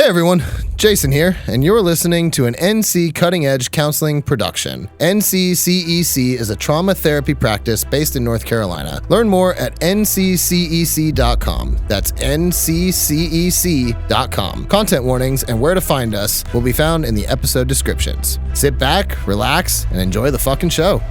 everyone, Jason here, and you're listening to an NC Cutting Edge Counseling production. NCCEC is a trauma therapy practice based in North Carolina. Learn more at NCCEC.com. That's NCCEC.com. Content warnings and where to find us will be found in the episode descriptions. Sit back, relax, and enjoy the fucking show.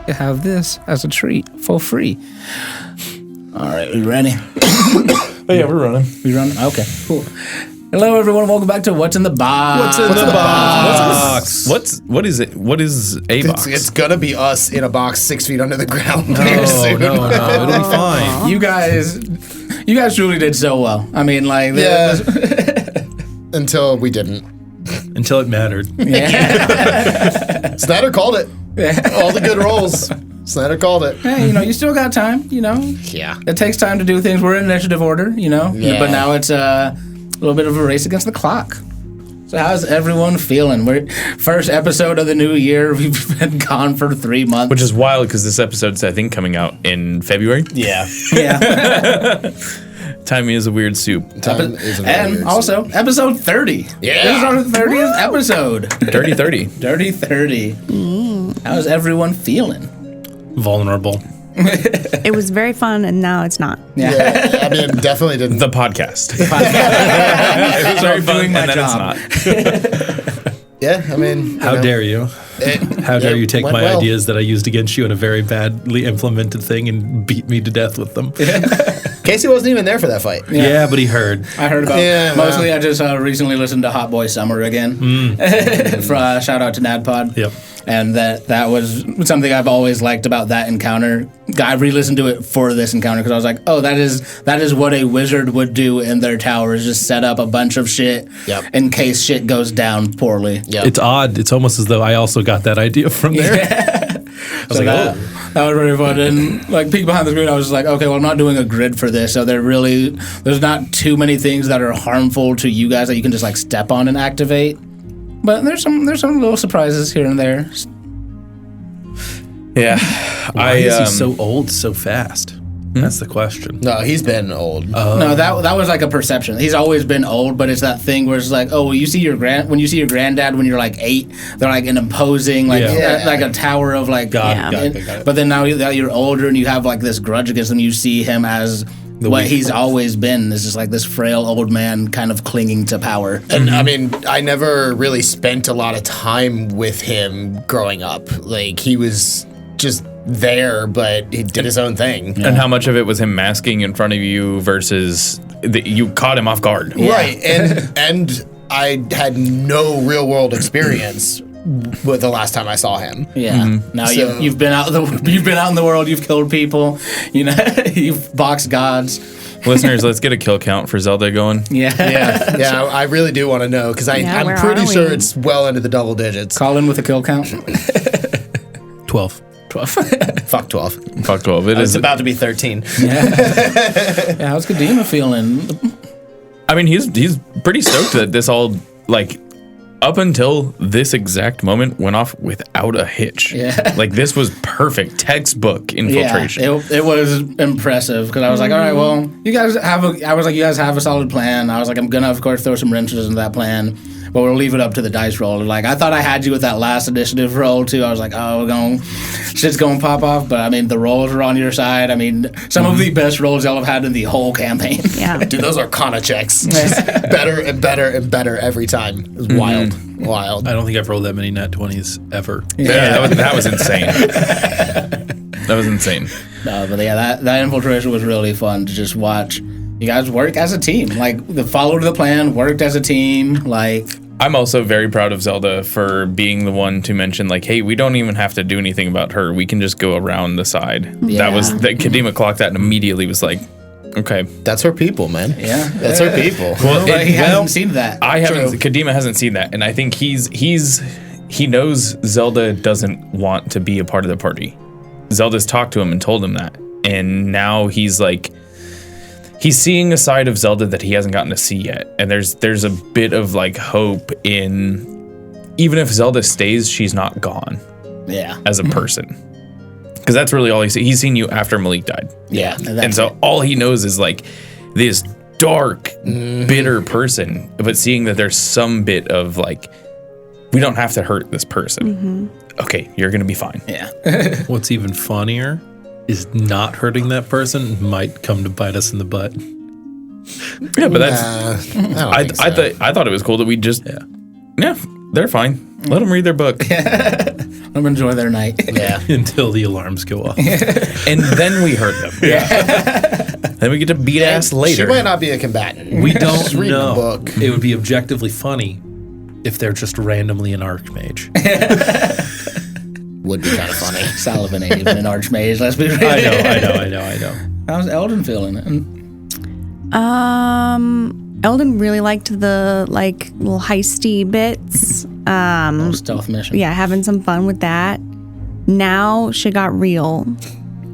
Have this as a treat for free. All right, we ready? Oh yeah, we're running. We running? Okay, cool. Hello, everyone. Welcome back to What's in the Box. What's in the box? What is it? What is a box? It's gonna be us in a box 6 feet under the ground. No, it'll be fine. You guys truly did so well. I mean, like, Until we didn't. Until it mattered. Yeah. Snyder called it. All the good rolls. Snyder called it. Hey, you still got time. Yeah. It takes time to do things. We're in initiative order. Yeah. But now it's a little bit of a race against the clock. So how's everyone feeling? We're first episode of the new year. We've been gone for 3 months. Which is wild because this episode's, I think, coming out in February. Yeah. Yeah. Timing is a weird soup. And also, episode 30. Yeah. This is our 30th episode. Dirty 30. Dirty 30. How's everyone feeling? Vulnerable. It was very fun, and now it's not. Yeah. I mean, definitely didn't. The podcast. It It's very fun, doing my and then job. it's not. Yeah, I mean. How dare you? How dare you take went my well. ideas that I used against you in a very badly implemented thing and beat me to death with them? Casey wasn't even there for that fight. Yeah, but he heard. I heard about Yeah, mostly. wow. I just recently listened to Hot Boy Summer again. Shout out to NADPod. Yep. And that was something I've always liked about that encounter. I re-listened to it for this encounter because I was like, oh, that is what a wizard would do in their tower, is just set up a bunch of shit in case shit goes down poorly. Yep. It's odd. It's almost as though I also got that idea from there. I was that was very fun. And like peek behind the screen, I was just like, okay, well, I'm not doing a grid for this, so there's not too many things that are harmful to you guys that you can just like step on and activate. But there's some little surprises here and there. Yeah. Why is he so old so fast? That's the question. No, he's been old. No, that was like a perception. He's always been old, but it's that thing where it's like, oh, well, when you see your granddad when you're like 8, they're like an imposing, like like a tower of like. Got it. But then now that you're older and you have like this grudge against him, you see him as what he's always been, is just like this frail old man kind of clinging to power. And I mean, I never really spent a lot of time with him growing up. Like, he was just there, but he did his own thing. And how much of it was him masking in front of you versus you caught him off guard? Yeah. Right. And I had no real world experience with the last time I saw him. Yeah. Now So- you've been out in the world. You've killed people. You've boxed gods. Listeners, let's get a kill count for Zelda going. Yeah. Yeah, I really do want to know, because I'm where pretty are sure we? it's well into the double digits. Call in with a kill count. 12. 12. Fuck 12. Fuck 12. It It's is. about to be 13. Yeah, how's Kadima feeling? I mean, he's pretty stoked that this all, like, up until this exact moment, went off without a hitch. Yeah. Like, this was perfect textbook infiltration. Yeah, it was impressive because I was like, all right, well, you guys have a solid plan. I was like, I'm gonna of course throw some wrenches into that plan, but we'll leave it up to the dice roll. Like, I thought I had you with that last initiative roll too. I was like, oh, shit's gonna pop off. But I mean, the rolls are on your side. I mean, some of the best rolls y'all have had in the whole campaign. Yeah. Dude, those Arcana checks. Just better and better and better every time. It was wild. Wild. I don't think I've rolled that many nat 20s ever. Yeah, that was insane. That was insane. No, but yeah, that infiltration was really fun to just watch. You guys work as a team. Like, followed the plan, worked as a team. Like, I'm also very proud of Zelda for being the one to mention, like, hey, we don't even have to do anything about her. We can just go around the side. Yeah. That Kadima clocked that and immediately was like, okay. That's her people, man. yeah. That's her people. Well, But he hasn't seen that. Kadima hasn't seen that, and I think he knows Zelda doesn't want to be a part of the party. Zelda's talked to him and told him that, and now he's like, he's seeing a side of Zelda that he hasn't gotten to see yet, and there's a bit of like hope in even if Zelda stays, she's not gone Yeah. as a person. Because that's really all he's seen you after Malik died. Yeah. And so all he knows is like this dark, bitter person, but seeing that there's some bit of like, we don't have to hurt this person. Okay, you're going to be fine. Yeah. What's even funnier is not hurting that person might come to bite us in the butt. Yeah, but that's, I thought it was cool that we just, yeah, they're fine. Let them read their book. Let them enjoy their night. Yeah. Until the alarms go off. And then we hurt them. Then we get to beat ass later. She might not be a combatant. We don't Just read the know. book. It would be objectively funny if they're just randomly an archmage. Would be kind of funny. Sullivan ain't even an archmage, let's be real. I know. How's Eldon feeling? Eldon really liked the like little heisty bits. Stealth mission. Yeah, having some fun with that. Now she got real.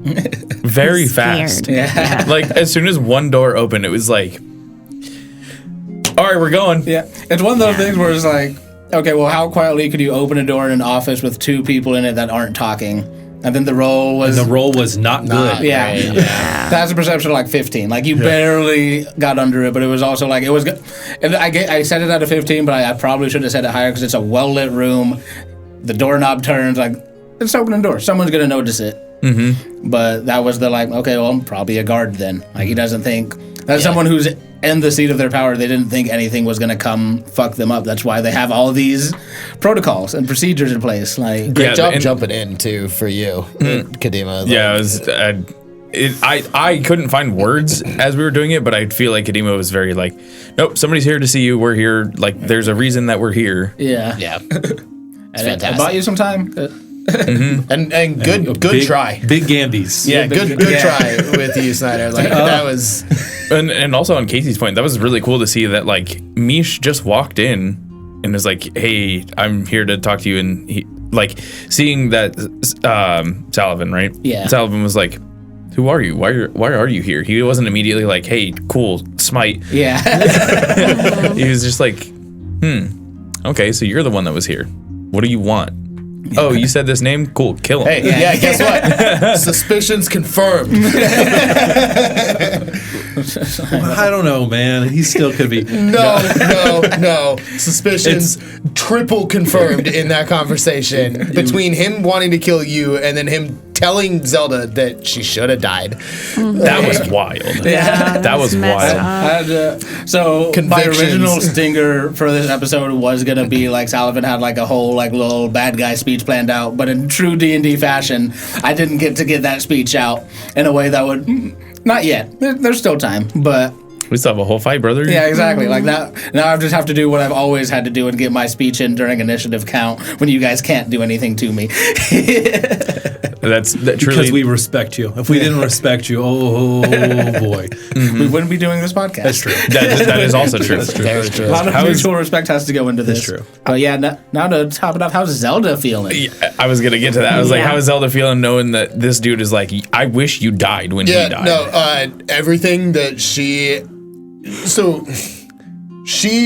Very He's fast. scared. Yeah. Like as soon as one door opened, it was like, all right, we're going. Yeah. It's one of those things where it's like, okay, well, how quietly could you open a door in an office with two people in it that aren't talking? And then the roll was... And the roll was not good. Yeah. That's a perception of like 15. Like you barely got under it, but it was also like, it was good. And I set it at a 15, but I probably should have set it higher because it's a well-lit room. The doorknob turns, like, it's opening door. Someone's going to notice it. But that was the like, okay, well, I'm probably a guard then. Like he doesn't think... That's someone who's in the seat of their power. They didn't think anything was going to come fuck them up. That's why they have all these protocols and procedures in place. Like, Great job jumping in too for you, Kadima. Like, Yeah, it was. I couldn't find words as we were doing it, but I feel like Kadima was very like, nope, somebody's here to see you. We're here. Like, there's a reason that we're here. yeah. It's And fantastic. it bought you some time. And good try. Big Gambies. Yeah, good try with you, Snyder. Like that was. And also on Casey's point, that was really cool to see that like Mish just walked in and was like, hey, I'm here to talk to you. And he like seeing that Sullivan, right? Yeah. Sullivan was like, who are you? Why are you here? He wasn't immediately like, hey, cool, smite. Yeah. He was just like, okay, so you're the one that was here. What do you want? Oh, you said this name? Cool, kill him. Hey, yeah, guess what? Suspicions confirmed. I don't know, man. He still could be. No. Suspicions triple confirmed in that conversation between him wanting to kill you and then him telling Zelda that she should have died. That was wild. Yeah. That was messed wild. up. So my Convictions. original stinger for this episode was gonna be like Sullivan had like a whole like little bad guy speech planned out, but in true D&D fashion, I didn't get to get that speech out in a way that would. Not yet. There's still time, but. We still have a whole fight, brother. Yeah, exactly. Like that. Now I just have to do what I've always had to do and get my speech in during initiative count when you guys can't do anything to me. That truly. Because we respect you. If we didn't respect you, oh boy. We wouldn't be doing this podcast. That's true. that is also true. Very true. A lot of mutual respect has to go into this. true. But yeah, now to top it off, how's Zelda feeling? Yeah, I was gonna get to that. I was like, Yeah. how is Zelda feeling knowing that this dude is like, I wish you died when he died. Everything that she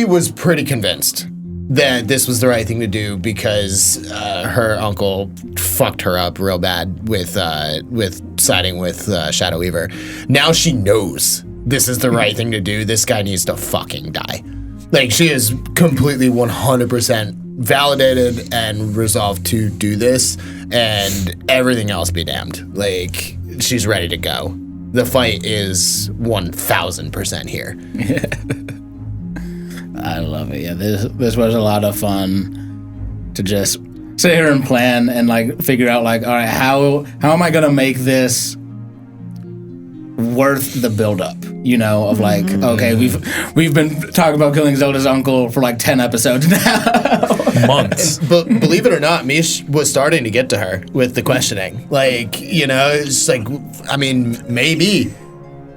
was pretty convinced that this was the right thing to do because her uncle fucked her up real bad with siding with Shadow Weaver. Now she knows this is the right thing to do. This guy needs to fucking die. Like she is completely 100% validated and resolved to do this, and everything else be damned. Like she's ready to go. The fight is 1,000% here. I love it. Yeah, this was a lot of fun to just sit here and plan and like figure out like, all right, how am I gonna make this worth the buildup? You know, of like, okay, we've been talking about killing Zelda's uncle for like 10 episodes now. Months. But believe it or not, Mish was starting to get to her with the questioning. Like, you know, it's like, I mean, maybe,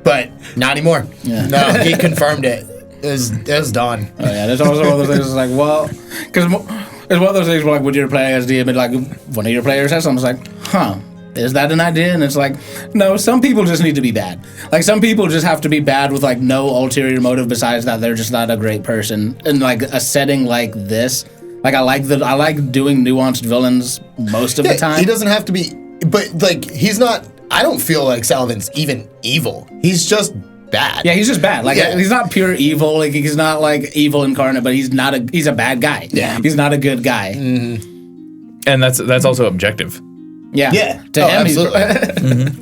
but not anymore. Yeah. No, he confirmed it. It was done. Oh yeah, there's also one of those things that's like, well, because it's one of those things where like when you're playing as DM and like one of your players says something, it's like, huh, is that an idea? And it's like, no, some people just need to be bad. Like some people just have to be bad with like no ulterior motive besides that they're just not a great person. In like a setting like this, Like I like doing nuanced villains most of the time. He doesn't have to be, but like he's not. I don't feel like Salvin's even evil. He's just bad. Yeah, he's just bad. Like he's not pure evil. Like he's not like evil incarnate, but he's a bad guy. Yeah. He's not a good guy. And that's also objective. Yeah. Yeah. To him, absolutely.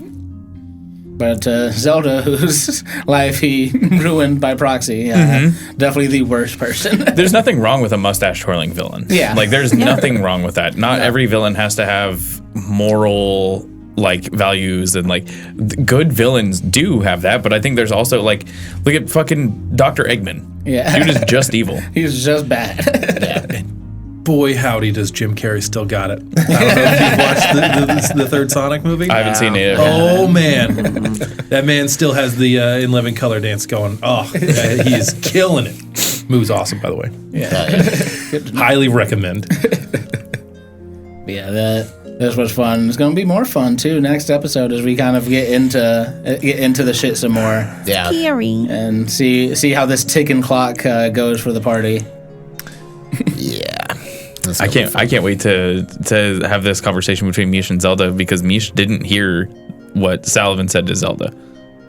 But Zelda, whose life he ruined by proxy, definitely the worst person. There's nothing wrong with a mustache twirling villain. Yeah. Like there's nothing wrong with that. Not every villain has to have moral like values, and like good villains do have that, but I think there's also like look at fucking Dr. Eggman. Yeah. Dude is just evil. He's just bad. Yeah. Boy, howdy, does Jim Carrey still got it. I don't know if you've watched the third Sonic movie. I haven't seen it. Oh, man. That man still has the In Living Color dance going. Oh, he is killing it. Movie's awesome, by the way. Yeah. Highly recommend. Yeah, this was fun. It's gonna be more fun too next episode as we kind of get into the shit some more. Yeah. Scary. And see how this ticking clock goes for the party. Yeah. I can't wait to have this conversation between Mish and Zelda, because Mish didn't hear what Salvin said to Zelda.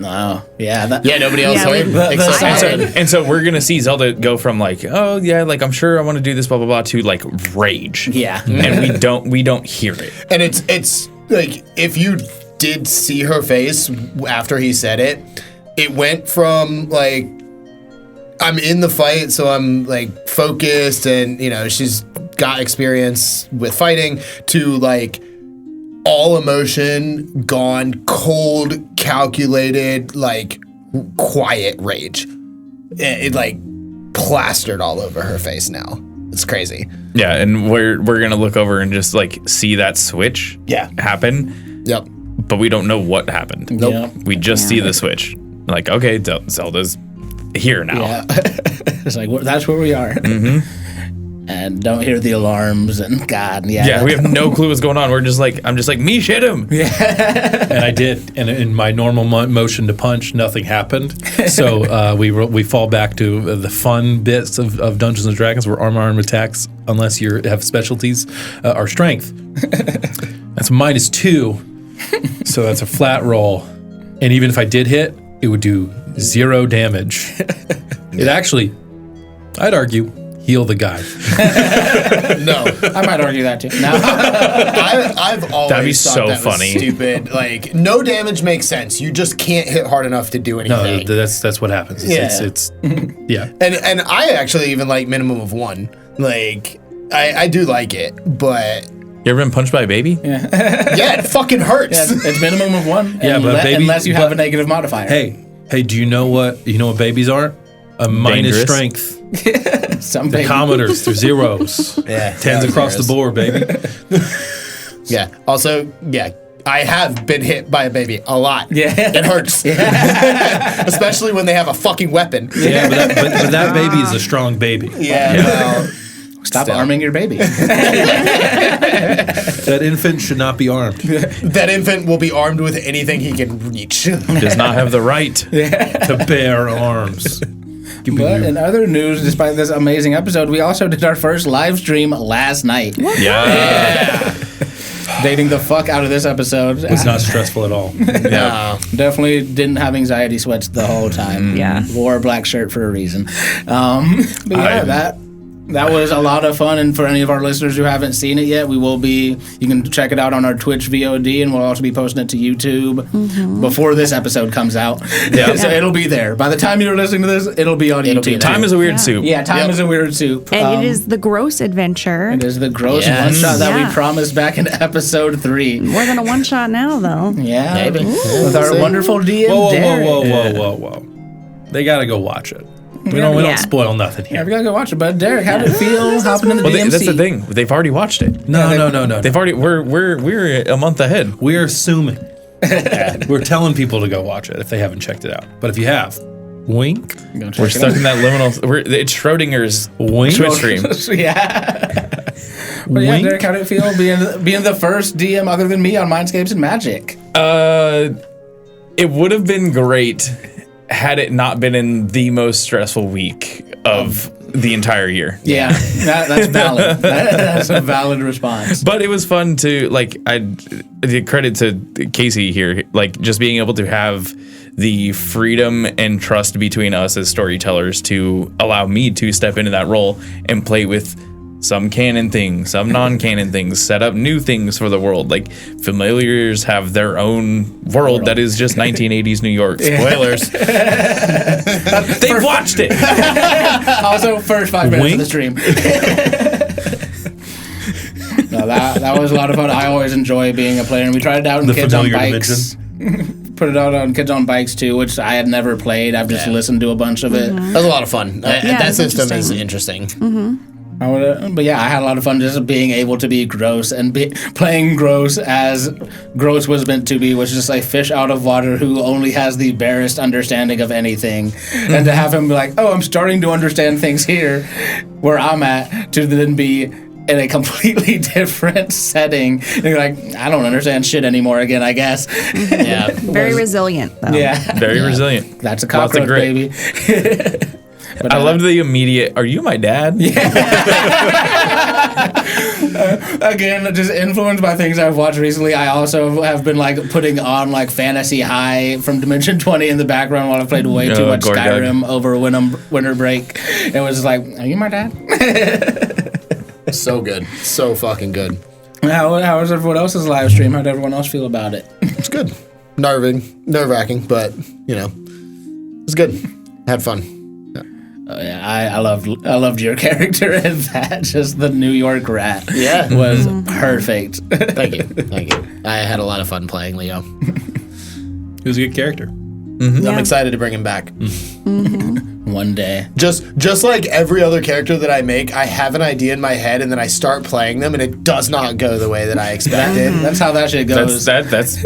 Oh, yeah. Yeah, nobody else Yeah, heard. we- Except And so we're gonna see Zelda go from like, oh yeah, like I'm sure I want to do this, blah blah blah, to like rage. Yeah. And we don't hear it. And it's like if you did see her face after he said it, it went from like I'm in the fight, so I'm like focused, and you know she's got experience with fighting, to like all emotion gone, cold, calculated, like quiet rage. It like plastered all over her face now. It's crazy. Yeah, and we're gonna look over and just like see that switch happen, Yep. but we don't know what happened. Nope. Yeah. We just see the switch. Like, okay, Zelda's here now. Yeah. It's like that's where we are. And don't hear the alarms and God. Yeah, we have no clue what's going on. I'm just like, Mish, hit him. And I did, and in my normal motion to punch, nothing happened. So we fall back to the fun bits of Dungeons and Dragons, where arm attacks, unless you have specialties, are strength. That's -2, so that's a flat roll. And even if I did hit, it would do 0 damage. It actually, I'd argue, heal the guy. No. I might argue that too. No. I've always That'd be thought so that was funny. stupid. Like no damage makes sense. You just can't hit hard enough to do anything. No, that's what happens. It's yeah. And I actually even like minimum of 1. Like I do like it, but You ever been punched by a baby? yeah, it fucking hurts. Yeah, it's minimum of 1. Yeah, but baby- unless you have a but- negative modifier. Hey, do you know what babies are? A minus Dangerous. strength. Some The baby. commoners, they're zeros. Yeah, 10s across the board, baby. Yeah. Also, yeah, I have been hit by a baby a lot. Yeah. It hurts. Especially when they have a fucking weapon. Yeah, but that baby is a strong baby. Yeah. well, Stop Still. arming your baby. That infant should not be armed. that infant will be armed with anything he can reach. Does not have the right. To bear arms. Give me But your- in other news, despite this amazing episode, we also did our first live stream last night. Yeah. Dating the fuck out of this episode. It's not stressful at all. Yeah. Definitely didn't have anxiety sweats the whole time. Yeah. Wore a black shirt for a reason. But yeah, that was a lot of fun. And for any of our listeners who haven't seen it yet, you can check it out on our Twitch VOD, and we'll also be posting it to YouTube before this episode comes out. Yeah. So it'll be there. By the time you're listening to this, it'll be on YouTube. Time is a weird soup. Yeah, time Yep. is a weird soup. And it is the gross adventure. It is the gross Yes. one shot that Yeah. we promised back in episode 3. More than a one shot now, though. Yeah, Maybe. with our wonderful DM. Whoa, Derek. whoa. They gotta go watch it. We don't Yeah. spoil nothing Yeah, we here. gotta go watch it. But Derek, how did it feel hopping in the Well, DMC? that's the thing. They've already watched it. No. They've already. We're a month ahead. We're assuming. We're telling people to go watch it if they haven't checked it out. But if you have, wink. Go check We're it stuck in that liminal. It's Schrodinger's Wink. Twitch stream. Yeah. But yeah, Wink. Derek, how did it feel being the first DM other than me on Mindscapes and Magic? It would have been great had it not been in the most stressful week of the entire year. Yeah, that's valid. That's a valid response. But it was fun to, like, I did credit to Casey here, like, just being able to have the freedom and trust between us as storytellers to allow me to step into that role and play with some canon things, some non-canon things, set up new things for the world. Like, familiars have their own world that is just 1980s New York. Spoilers. They've watched it. Also, first 5 minutes of the stream. No, that was a lot of fun. I always enjoy being a player, and we tried it out in The Kids on familiar Bikes. Put it out on Kids on Bikes too, which I had never played. I've just listened to a bunch of it. That was a lot of fun. That it's system is interesting. But yeah, I had a lot of fun just being able to be Gross and playing Gross as Gross was meant to be, which is just a fish out of water who only has the barest understanding of anything. And to have him be like, oh, I'm starting to understand things here where I'm at, to then be in a completely different setting. And you're like, I don't understand shit anymore again, I guess. Yeah. Very resilient, though. Yeah. Very resilient. That's a Lots of cockroach, grit. baby. But I loved the immediate, are you my dad? Again, just influenced by things I've watched recently. I also have been like putting on like Fantasy High from Dimension 20 in the background while I played way too much Gorgug. Skyrim over winter break. It was like, are you my dad? So good. So fucking good. How was everyone else's live stream? How did everyone else feel about it? It's good. Nerve-wracking, but, you know, it's good. Had fun. Oh, yeah, I loved your character in that. Just the New York rat. Yeah. Was perfect. Thank you. I had a lot of fun playing Leo. He was a good character. I'm excited to bring him back. One day. Just like every other character that I make, I have an idea in my head and then I start playing them and it does not go the way that I expected. That's how that shit goes. That's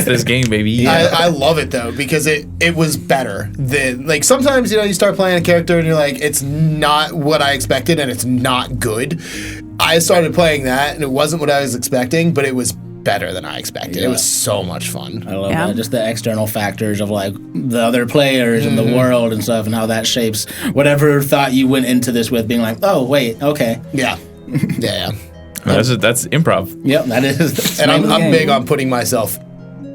this game, baby. I love it though because it was better than, like, sometimes, you know, you start playing a character and you're like, it's not what I expected and it's not good. I started playing that and it wasn't what I was expecting, but it was better than I expected. Yeah. It was so much fun. I love that. Just the external factors of like the other players and the world and stuff, and how that shapes whatever thought you went into this with, being like, oh wait, okay. Yeah. That's improv. Yep, that is. And I'm big on putting myself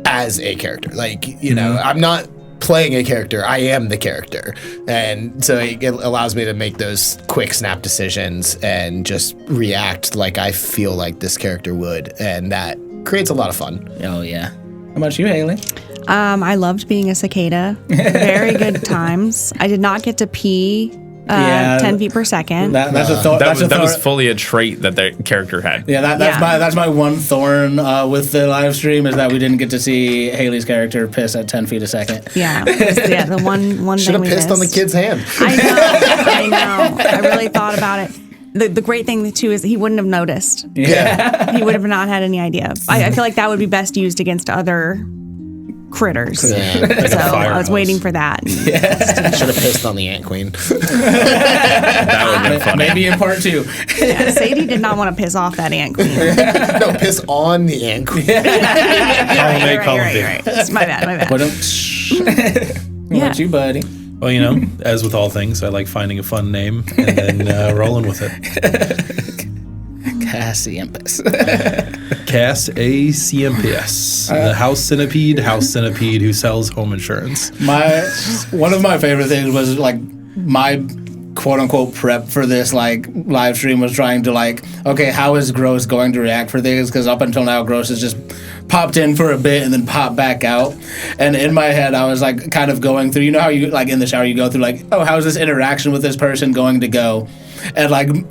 as a character. Like, you know, I'm not playing a character, I am the character. And so it allows me to make those quick snap decisions and just react like I feel like this character would. And that creates a lot of fun. Oh yeah. How about you, Haley? I loved being a cicada. Very good times. I did not get to pee 10 feet per second. That's a thought. That was fully a trait that the character had. Yeah, that's my one thorn with the live stream, is that we didn't get to see Haley's character piss at 10 feet a second. Yeah, the one Should thing have we pissed on the missed. kid's hand. I know. I really thought about it. The great thing too is he wouldn't have noticed. Yeah. He would have not had any idea. I feel like that would be best used against other critters. Yeah. So I was waiting for that. Should have pissed on the Ant Queen. That would have been funny. Maybe in part 2. Yeah, Sadie did not want to piss off that ant queen. No, piss on the Ant Queen. You're right. column B. It's my bad. What Yeah. about you, buddy? Well, you know, as with all things, I like finding a fun name and then rolling with it. Cassiempus. Cass A. CMPS, the house centipede who sells home insurance. One of my favorite things was like my quote unquote prep for this like live stream was trying to like, okay, how is Gross going to react for things? Because up until now, Gross has just popped in for a bit and then popped back out. And in my head, I was like kind of going through, you know how you like in the shower, you go through like, oh, how's this interaction with this person going to go? And like in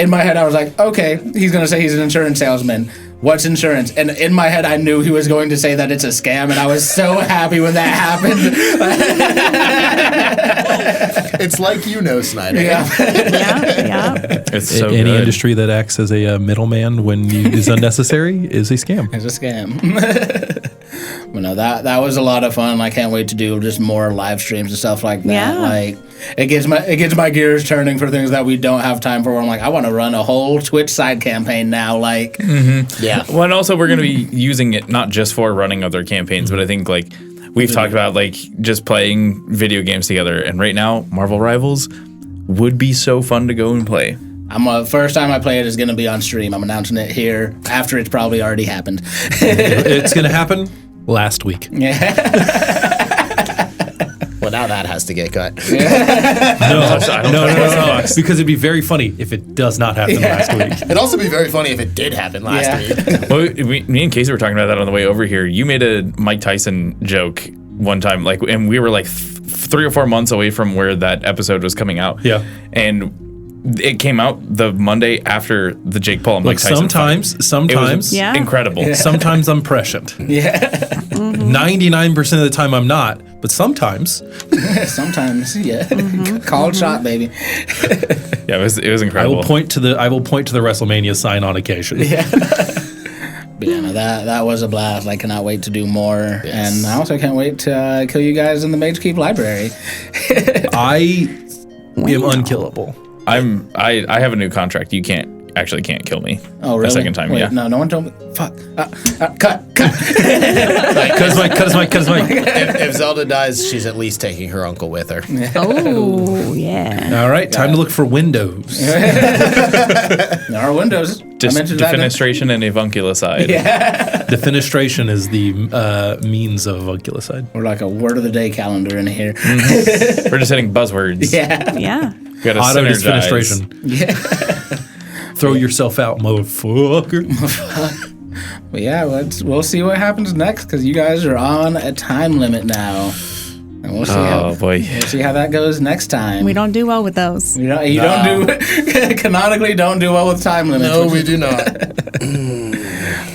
my head, I was like, okay, he's going to say he's an insurance salesman. What's insurance? And in my head, I knew he was going to say that it's a scam, and I was so happy when that happened. It's like, you know, Snyder. Yeah. It's so Any good. industry that acts as a middleman when is unnecessary is a scam. It's a scam. But no, that was a lot of fun. I can't wait to do just more live streams and stuff like that. Yeah. Like it gets my gears turning for things that we don't have time for. Where I'm like, I want to run a whole Twitch side campaign now. Like, Yeah. Well, and also we're going to be using it not just for running other campaigns, but I think like we've talked about like just playing video games together. And right now, Marvel Rivals, would be so fun to go and play. First time I play it is going to be on stream. I'm announcing it here after it's probably already happened. It's going to happen last week. Well, now that has to get cut. No. Because it'd be very funny if it does not happen last week. It'd also be very funny if it did happen last week. Well, me and Casey were talking about that on the way over here. You made a Mike Tyson joke one time, like, and we were like 3 or 4 months away from where that episode was coming out. Yeah. And it came out the Monday after the Jake Paul and Mike Tyson sometimes, it was incredible. Yeah. Sometimes I'm prescient. Yeah. 99% of the time I'm not, but sometimes. Sometimes, yeah. Called shot, baby. Yeah, it was incredible. I will point to the WrestleMania sign on occasion. Yeah. But yeah, no, that was a blast. I cannot wait to do more. Yes. And I also can't wait to kill you guys in the Magekeep library. I am unkillable. I have a new contract. You can't kill me. Oh, really? A second time, Wait, yeah. No one told me. Fuck. Cut. Cut his mic. If Zelda dies, she's at least taking her uncle with her. Oh, yeah. All right, time to look for windows. There are windows. Defenestration and avunculicide. Yeah. Defenestration is the means of avunculicide. We're like a word of the day calendar in here. We're just hitting buzzwords. Yeah. Yeah. We gotta Auto synergize. defenestration. Yeah. Throw yourself out, motherfucker. But yeah, we'll see what happens next because you guys are on a time limit now. And we'll see We'll see how that goes next time. We don't do well with those. Canonically don't do well with time limits. No, we do not.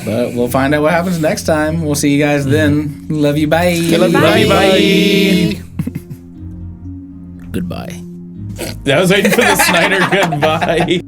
But we'll find out what happens next time. We'll see you guys then. Love you, bye. Love you, bye. Goodbye. I was waiting for the Snyder goodbye.